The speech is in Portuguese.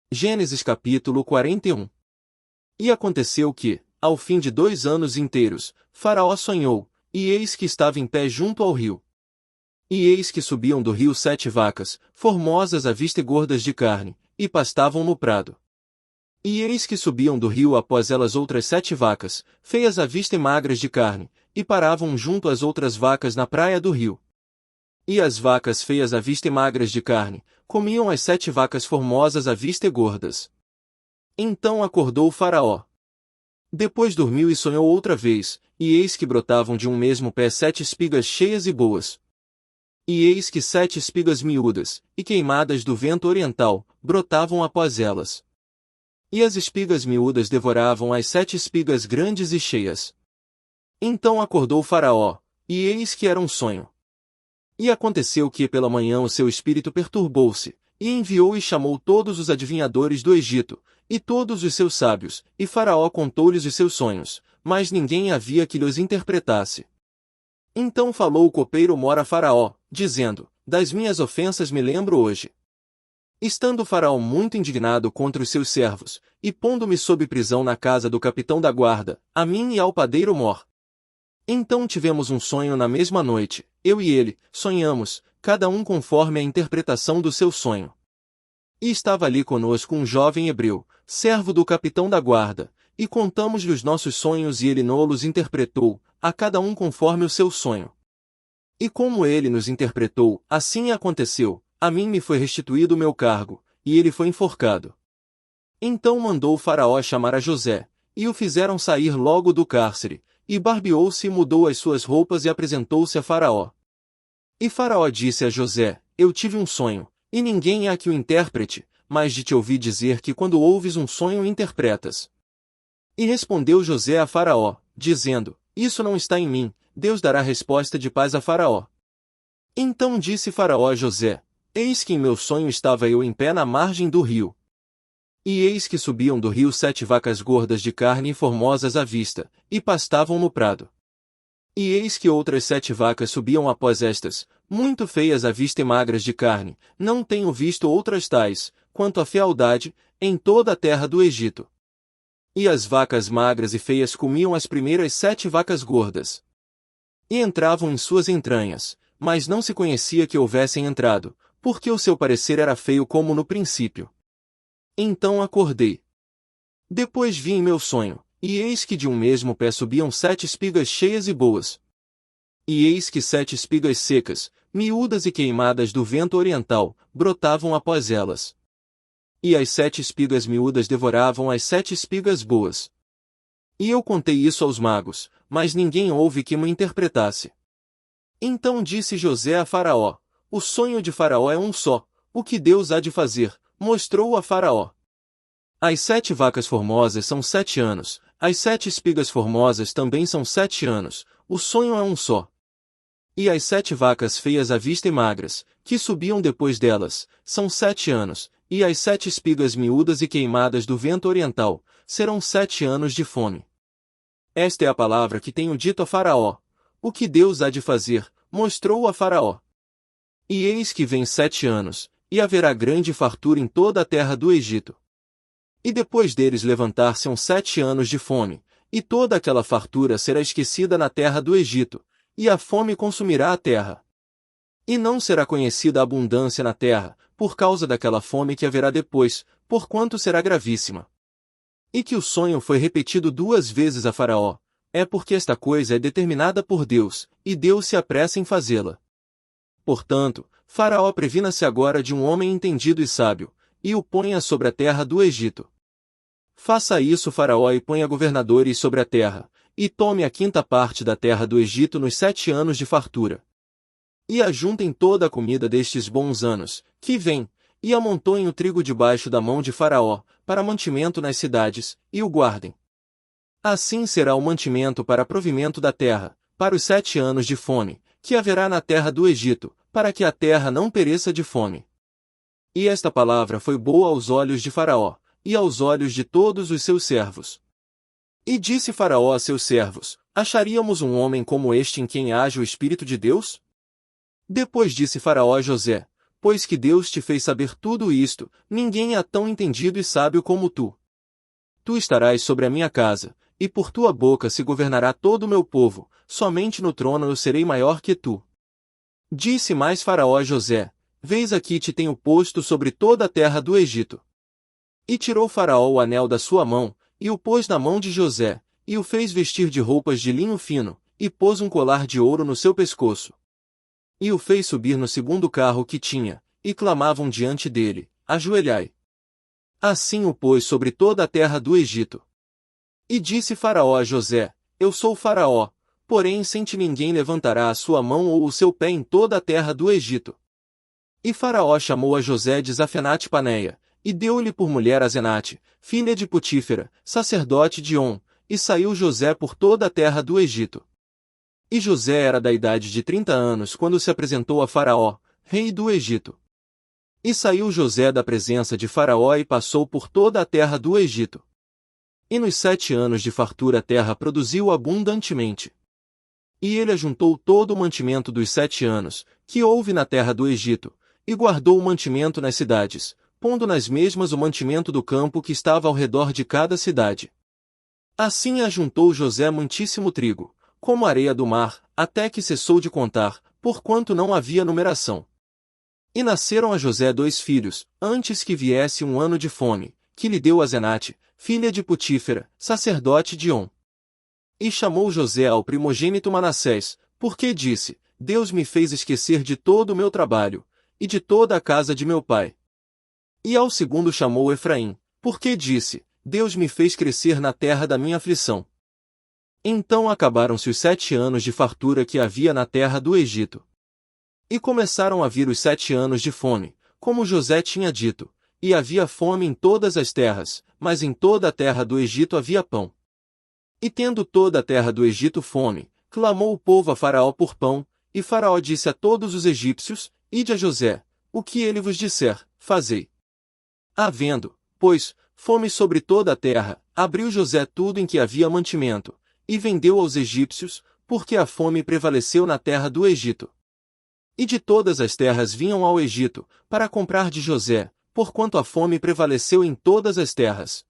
Gênesis capítulo 41. E aconteceu que, ao fim de 2 anos inteiros, Faraó sonhou, e eis que estava em pé junto ao rio. E eis que subiam do rio 7 vacas, formosas à vista e gordas de carne, e pastavam no prado. E eis que subiam do rio após elas outras 7 vacas, feias à vista e magras de carne, e paravam junto às outras vacas na praia do rio. E as vacas feias à vista e magras de carne, comiam as 7 vacas formosas à vista e gordas. Então acordou o Faraó. Depois dormiu e sonhou outra vez, e eis que brotavam de um mesmo pé 7 espigas cheias e boas. E eis que 7 espigas miúdas, e queimadas do vento oriental, brotavam após elas. E as espigas miúdas devoravam as 7 espigas grandes e cheias. Então acordou o Faraó, e eis que era um sonho. E aconteceu que pela manhã o seu espírito perturbou-se, e enviou e chamou todos os adivinhadores do Egito, e todos os seus sábios, e Faraó contou-lhes os seus sonhos, mas ninguém havia que lhes interpretasse. Então falou o copeiro Mor a Faraó, dizendo: Das minhas ofensas me lembro hoje. Estando Faraó muito indignado contra os seus servos, e pondo-me sob prisão na casa do capitão da guarda, a mim e ao padeiro Mor. Então tivemos um sonho na mesma noite, eu e ele, sonhamos, cada um conforme a interpretação do seu sonho. E estava ali conosco um jovem hebreu, servo do capitão da guarda, e contamos-lhe os nossos sonhos e ele nos interpretou, a cada um conforme o seu sonho. E como ele nos interpretou, assim aconteceu, a mim me foi restituído o meu cargo, e ele foi enforcado. Então mandou o Faraó chamar a José, e o fizeram sair logo do cárcere, e barbeou-se e mudou as suas roupas e apresentou-se a Faraó. E Faraó disse a José: Eu tive um sonho, e ninguém há que o interprete, mas de te ouvir dizer que quando ouves um sonho interpretas. E respondeu José a Faraó, dizendo: Isso não está em mim, Deus dará resposta de paz a Faraó. Então disse Faraó a José: Eis que em meu sonho estava eu em pé na margem do rio. E eis que subiam do rio 7 vacas gordas de carne e formosas à vista, e pastavam no prado. E eis que outras 7 vacas subiam após estas, muito feias à vista e magras de carne, não tenho visto outras tais, quanto a fealdade, em toda a terra do Egito. E as vacas magras e feias comiam as primeiras 7 vacas gordas. E entravam em suas entranhas, mas não se conhecia que houvessem entrado, porque o seu parecer era feio como no princípio. Então acordei. Depois vi em meu sonho, e eis que de um mesmo pé subiam 7 espigas cheias e boas. E eis que 7 espigas secas, miúdas e queimadas do vento oriental, brotavam após elas. E as 7 espigas miúdas devoravam as 7 espigas boas. E eu contei isso aos magos, mas ninguém houve que me interpretasse. Então disse José a Faraó: O sonho de Faraó é um só, o que Deus há de fazer, mostrou a Faraó. As 7 vacas formosas são 7 anos, as 7 espigas formosas também são 7 anos, o sonho é um só. E as 7 vacas feias à vista e magras, que subiam depois delas, são 7 anos, e as 7 espigas miúdas e queimadas do vento oriental, serão 7 anos de fome. Esta é a palavra que tenho dito a Faraó. O que Deus há de fazer, mostrou a Faraó. E eis que vem 7 anos, e haverá grande fartura em toda a terra do Egito. E depois deles levantar-se-ão 7 anos de fome, e toda aquela fartura será esquecida na terra do Egito, e a fome consumirá a terra. E não será conhecida a abundância na terra, por causa daquela fome que haverá depois, porquanto será gravíssima. E que o sonho foi repetido 2 vezes a Faraó, é porque esta coisa é determinada por Deus, e Deus se apressa em fazê-la. Portanto, Faraó previna-se agora de um homem entendido e sábio, e o ponha sobre a terra do Egito. Faça isso Faraó e ponha governadores sobre a terra, e tome a 5ª parte da terra do Egito nos 7 anos de fartura. E ajuntem toda a comida destes bons anos, que vêm, e amontoem o trigo debaixo da mão de Faraó, para mantimento nas cidades, e o guardem. Assim será o mantimento para provimento da terra, para os 7 anos de fome, que haverá na terra do Egito, para que a terra não pereça de fome. E esta palavra foi boa aos olhos de Faraó, e aos olhos de todos os seus servos. E disse Faraó a seus servos: Acharíamos um homem como este em quem age o Espírito de Deus? Depois disse Faraó a José: pois que Deus te fez saber tudo isto, ninguém é tão entendido e sábio como tu. Tu estarás sobre a minha casa, e por tua boca se governará todo o meu povo, somente no trono eu serei maior que tu. Disse mais Faraó a José: Vês aqui te tenho posto sobre toda a terra do Egito. E tirou Faraó o anel da sua mão, e o pôs na mão de José, e o fez vestir de roupas de linho fino, e pôs um colar de ouro no seu pescoço. E o fez subir no segundo carro que tinha, e clamavam diante dele: Ajoelhai. Assim o pôs sobre toda a terra do Egito. E disse Faraó a José: Eu sou Faraó, porém sem ti ninguém levantará a sua mão ou o seu pé em toda a terra do Egito. E Faraó chamou a José de Zafenate-Paneia, e deu-lhe por mulher Azenate, filha de Potífera, sacerdote de On, e saiu José por toda a terra do Egito. E José era da idade de 30 anos quando se apresentou a Faraó, rei do Egito. E saiu José da presença de Faraó e passou por toda a terra do Egito. E nos 7 anos de fartura a terra produziu abundantemente. E ele ajuntou todo o mantimento dos 7 anos, que houve na terra do Egito, e guardou o mantimento nas cidades, pondo nas mesmas o mantimento do campo que estava ao redor de cada cidade. Assim ajuntou José muitíssimo trigo, como a areia do mar, até que cessou de contar, porquanto não havia numeração. E nasceram a José 2 filhos, antes que viesse um ano de fome, que lhe deu Azenate, filha de Potífera, sacerdote de On. E chamou José ao primogênito Manassés, porque disse: Deus me fez esquecer de todo o meu trabalho, e de toda a casa de meu pai. E ao segundo chamou Efraim, porque disse: Deus me fez crescer na terra da minha aflição. Então acabaram-se os 7 anos de fartura que havia na terra do Egito. E começaram a vir os 7 anos de fome, como José tinha dito, e havia fome em todas as terras, mas em toda a terra do Egito havia pão. E tendo toda a terra do Egito fome, clamou o povo a Faraó por pão, e Faraó disse a todos os egípcios: Ide a José, o que ele vos disser, fazei. Havendo, pois, fome sobre toda a terra, abriu José tudo em que havia mantimento, e vendeu aos egípcios, porque a fome prevaleceu na terra do Egito. E de todas as terras vinham ao Egito, para comprar de José, porquanto a fome prevaleceu em todas as terras.